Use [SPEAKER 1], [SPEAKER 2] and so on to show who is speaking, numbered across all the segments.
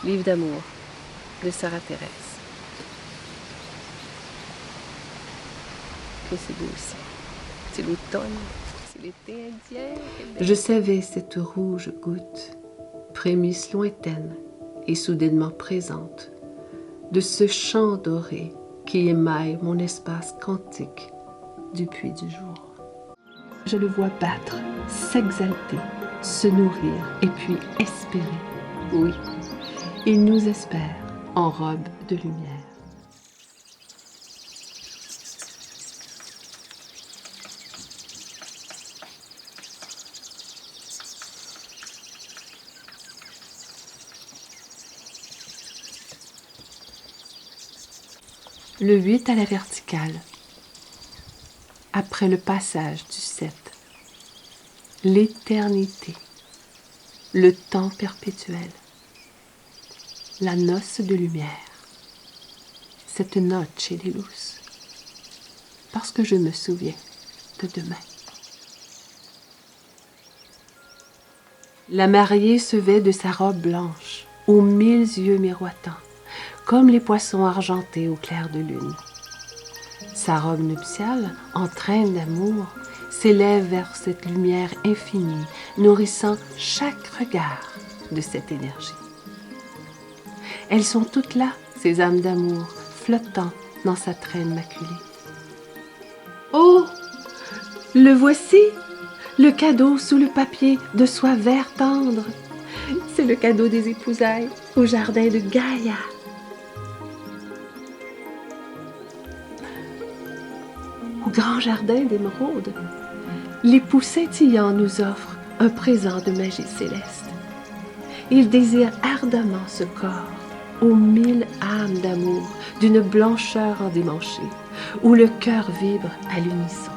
[SPEAKER 1] Livre d'amour de Sarah Thérèse. Que c'est beau aussi. C'est l'automne, c'est l'été indien. Je savais cette rouge goutte, prémisse lointaine et soudainement présente, de ce chant doré qui émaille mon espace quantique du puits du jour. Je le vois battre, s'exalter, se nourrir et puis espérer. Oui, il nous espère en robe de lumière. Le 8 à la verticale, après le passage du 7, l'éternité, le temps perpétuel, la noce de lumière, cette noche de luz, parce que je me souviens de demain. La mariée se vêt de sa robe blanche, aux 1000 yeux miroitants, comme les poissons argentés au clair de lune. Sa robe nuptiale, entraîne d'amour, s'élève vers cette lumière infinie, nourrissant chaque regard de cette énergie. Elles sont toutes là, ces âmes d'amour, flottant dans sa traîne maculée. Oh, le voici, le cadeau sous le papier de soie vert tendre. C'est le cadeau des épousailles au jardin de Gaïa. Au grand jardin d'émeraude, l'époux scintillant nous offre un présent de magie céleste. Il désire ardemment ce corps aux 1000 âmes d'amour d'une blancheur endimanchée, où le cœur vibre à l'unisson.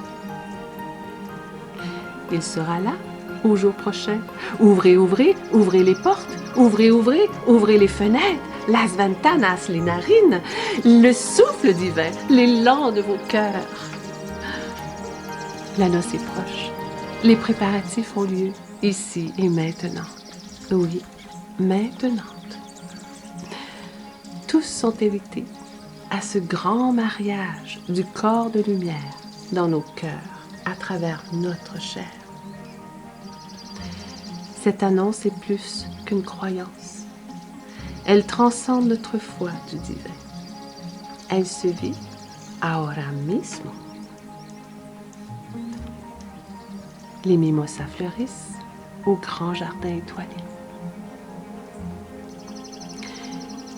[SPEAKER 1] Il sera là au jour prochain. Ouvrez, ouvrez, ouvrez les portes, ouvrez, ouvrez, ouvrez les fenêtres, las ventanas, les narines, le souffle divin, l'élan de vos cœurs. La noce est proche. Les préparatifs ont lieu ici et maintenant. Oui, maintenant. Tous sont invités à ce grand mariage du corps de lumière dans nos cœurs à travers notre chair. Cette annonce est plus qu'une croyance. Elle transcende notre foi du divin. Elle se vit ahora mismo. Les mimosas fleurissent au grand jardin étoilé.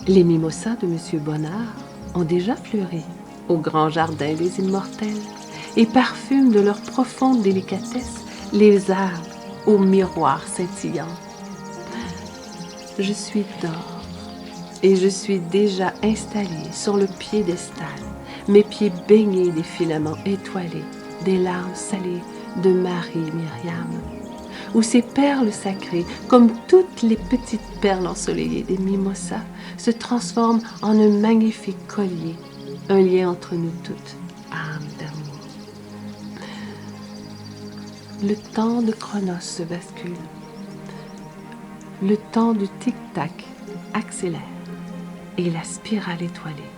[SPEAKER 1] Les mimosas de M. Bonnard ont déjà fleuri au grand jardin des immortels et parfument de leur profonde délicatesse les arbres aux miroirs scintillants. Je suis d'or et je suis déjà installée sur le piédestal, mes pieds baignés des filaments étoilés, des larmes salées de Marie-Myriam, où ces perles sacrées, comme toutes les petites perles ensoleillées des mimosas, se transforment en un magnifique collier, un lien entre nous toutes, âmes d'amour. Le temps de Chronos se bascule. Le temps du tic-tac accélère et la spirale étoilée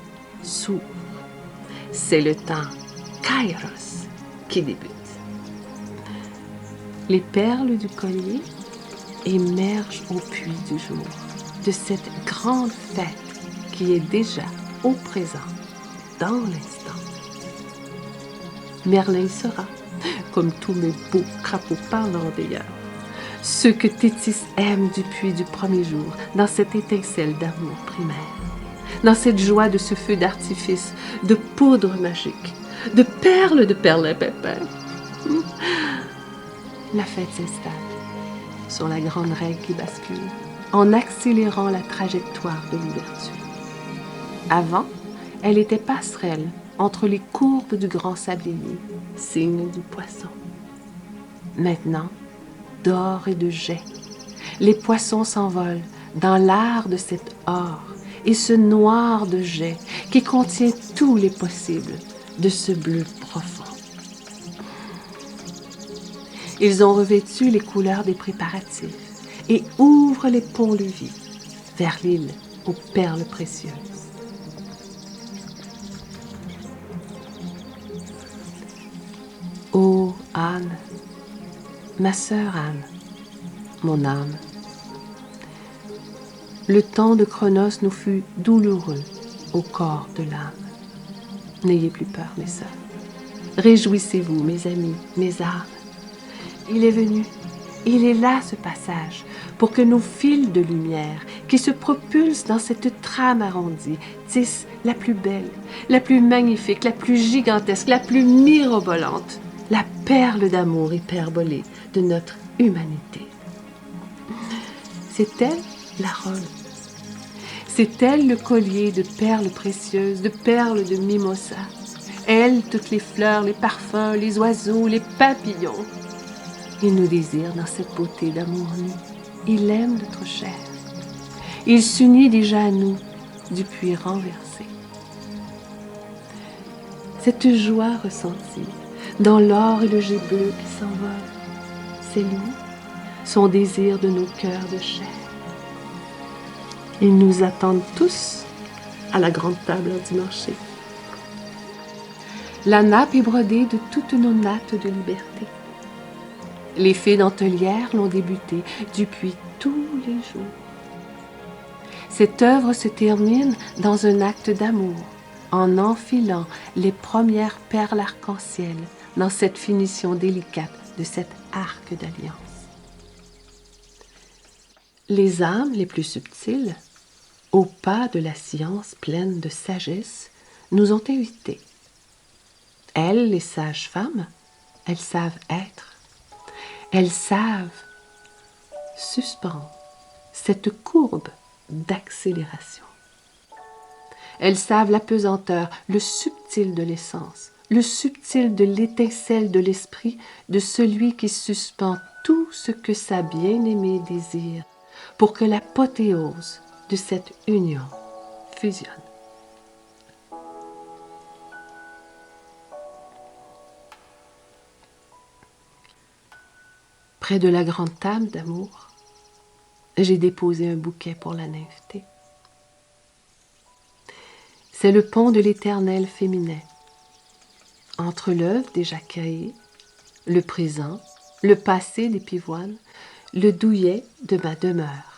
[SPEAKER 1] s'ouvre. C'est le temps Kairos qui débute. Les perles du collier émergent au puits du jour de cette grande fête qui est déjà au présent, dans l'instant. Merlin y sera, comme tous mes beaux crapauds parlants d'ailleurs. Ceux que Tétis aime du puits du premier jour, dans cette étincelle d'amour primaire, dans cette joie de ce feu d'artifice, de poudre magique, de perles de perlimpinpin. La fête s'installe sur la grande règle qui bascule, en accélérant la trajectoire de l'ouverture. Avant, elle était passerelle entre les courbes du grand sablier, signe du poisson. Maintenant, d'or et de jet, les poissons s'envolent dans l'art de cet or et ce noir de jet qui contient tous les possibles de ce bleu profond. Ils ont revêtu les couleurs des préparatifs et ouvrent les ponts-levis vers l'île aux perles précieuses. Ô Anne, ma sœur Anne, mon âme, le temps de Chronos nous fut douloureux au corps de l'âme. N'ayez plus peur, mes sœurs. Réjouissez-vous, mes amis, mes âmes. Il est venu, il est là ce passage, pour que nos fils de lumière, qui se propulsent dans cette trame arrondie, tissent la plus belle, la plus magnifique, la plus gigantesque, la plus mirobolante, la perle d'amour hyperbolée de notre humanité. C'est elle la robe. C'est elle le collier de perles précieuses, de perles de mimosa. Elle, toutes les fleurs, les parfums, les oiseaux, les papillons. Il nous désire dans cette beauté d'amour nu. Il aime notre chair. Il s'unit déjà à nous du puits renversé. Cette joie ressentie dans l'or et le jet bleu qui s'envolent, c'est lui, son désir de nos cœurs de chair. Ils nous attendent tous à la grande table du marché. La nappe est brodée de toutes nos nattes de liberté. Les fées dentelières l'ont débuté depuis tous les jours. Cette œuvre se termine dans un acte d'amour, en enfilant les premières perles arc-en-ciel dans cette finition délicate de cet arc d'alliance. Les âmes les plus subtiles, au pas de la science pleine de sagesse, nous ont invités. Elles, les sages-femmes, elles savent être. Elles savent suspendre cette courbe d'accélération. Elles savent la pesanteur, le subtil de l'essence, le subtil de l'étincelle de l'esprit de celui qui suspend tout ce que sa bien-aimée désire pour que l'apothéose de cette union fusionne. Près de la grande table d'amour, j'ai déposé un bouquet pour la nymphété. C'est le pont de l'éternel féminin, entre l'œuvre déjà créée, le présent, le passé des pivoines, le douillet de ma demeure.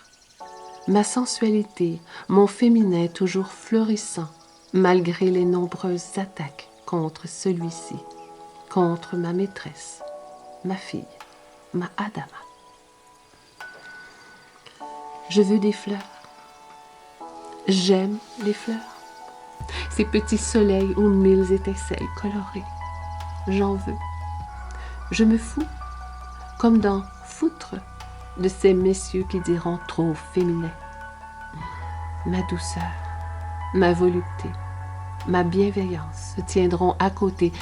[SPEAKER 1] Ma sensualité, mon féminin toujours fleurissant, malgré les nombreuses attaques contre celui-ci, contre ma maîtresse, ma fille, ma Adama. Je veux des fleurs. J'aime les fleurs. Ces petits soleils aux mille étincelles colorées. J'en veux. Je me fous, comme dans Foutre, de ces messieurs qui diront trop féminin. Ma douceur, ma volupté, ma bienveillance se tiendront à côté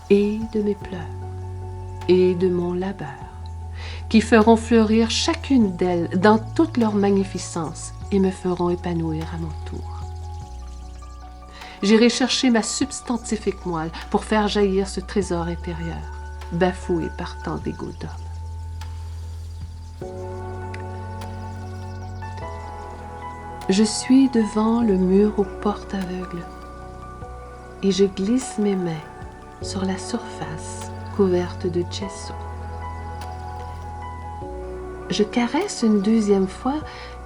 [SPEAKER 1] et de mes pleurs et de mon labeur, qui feront fleurir chacune d'elles dans toute leur magnificence et me feront épanouir à mon tour. J'irai chercher ma substantifique moelle pour faire jaillir ce trésor intérieur, bafoué par tant d'égos d'hommes. Je suis devant le mur aux portes aveugles et je glisse mes mains sur la surface couverte de gesso. Je caresse une deuxième fois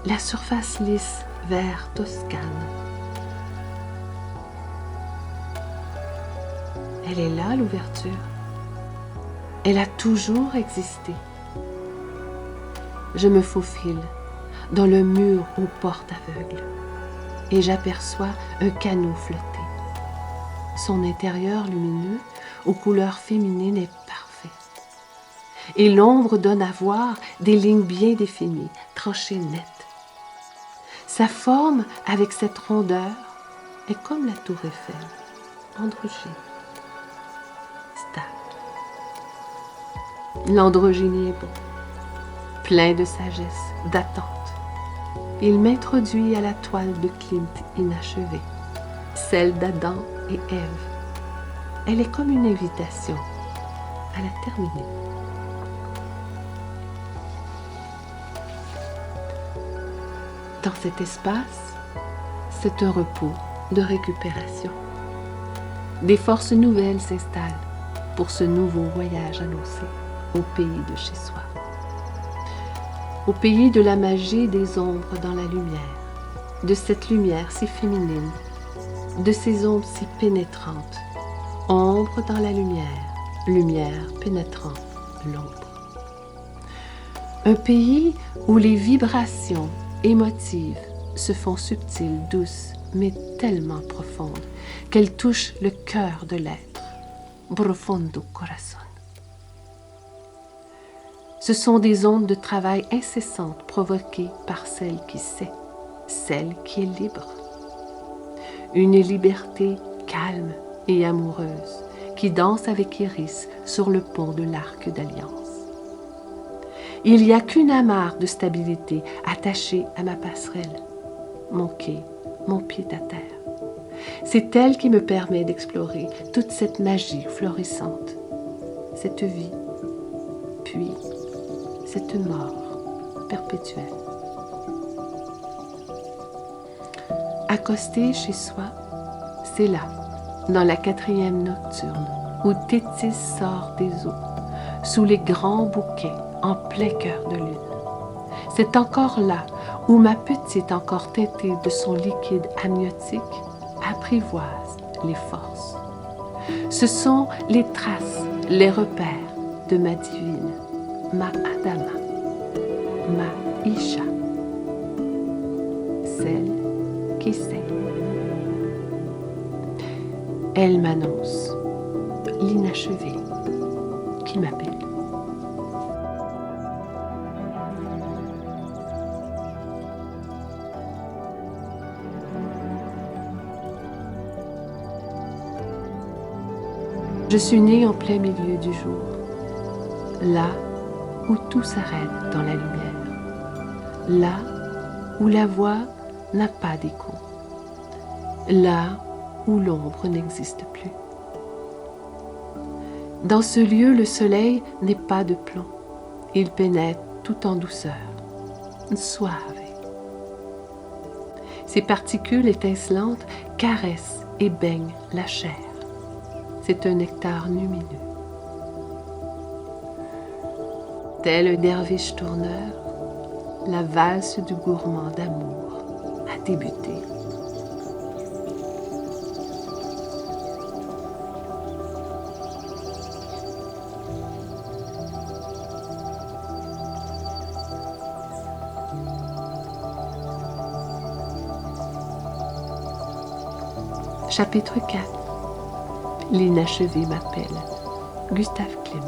[SPEAKER 1] la surface lisse vert toscane. Elle est là, l'ouverture. Elle a toujours existé. Je me faufile dans le mur aux portes aveugles et j'aperçois un canot flotter. Son intérieur lumineux, aux couleurs féminines, est parfait. Et l'ombre donne à voir des lignes bien définies, tranchées nettes. Sa forme, avec cette rondeur, est comme la tour Eiffel, androgyne, stable. L'androgynie est bon, plein de sagesse, d'attente. Il m'introduit à la toile de Klimt inachevée, celle d'Adam et Ève. Elle est comme une invitation à la terminer. Dans cet espace, c'est un repos de récupération. Des forces nouvelles s'installent pour ce nouveau voyage annoncé au pays de chez soi. Au pays de la magie des ombres dans la lumière, de cette lumière si féminine, de ces ombres si pénétrantes, ombre dans la lumière, lumière pénétrant l'ombre. Un pays où les vibrations émotives se font subtiles, douces, mais tellement profondes qu'elles touchent le cœur de l'être. Profondo corazón. Ce sont des ondes de travail incessantes provoquées par celle qui sait, celle qui est libre. Une liberté calme et amoureuse qui danse avec Iris sur le pont de l'Arc d'Alliance. Il n'y a qu'une amarre de stabilité attachée à ma passerelle, mon quai, mon pied-à-terre. C'est elle qui me permet d'explorer toute cette magie florissante, cette vie, puis cette mort perpétuelle. Accosté chez soi, c'est là, dans la 4e nocturne, où Tétis sort des eaux, sous les grands bouquets, en plein cœur de lune. C'est encore là où ma petite, encore teintée de son liquide amniotique, apprivoise les forces. Ce sont les traces, les repères de ma divine, ma Adama, ma Isha, celle qui sait. Elle m'annonce l'inachevé qui m'appelle. Je suis née en plein milieu du jour, là où tout s'arrête dans la lumière, là où la voix n'a pas d'écho, là où l'ombre n'existe plus. Dans ce lieu, le soleil n'est pas de plomb, il pénètre tout en douceur, suave. Ses particules étincelantes caressent et baignent la chair. C'est un nectar lumineux. Tel un derviche tourneur, la valse du gourmand d'amour a débuté. Chapitre 4. L'inachevé m'appelle. Gustav Klimt.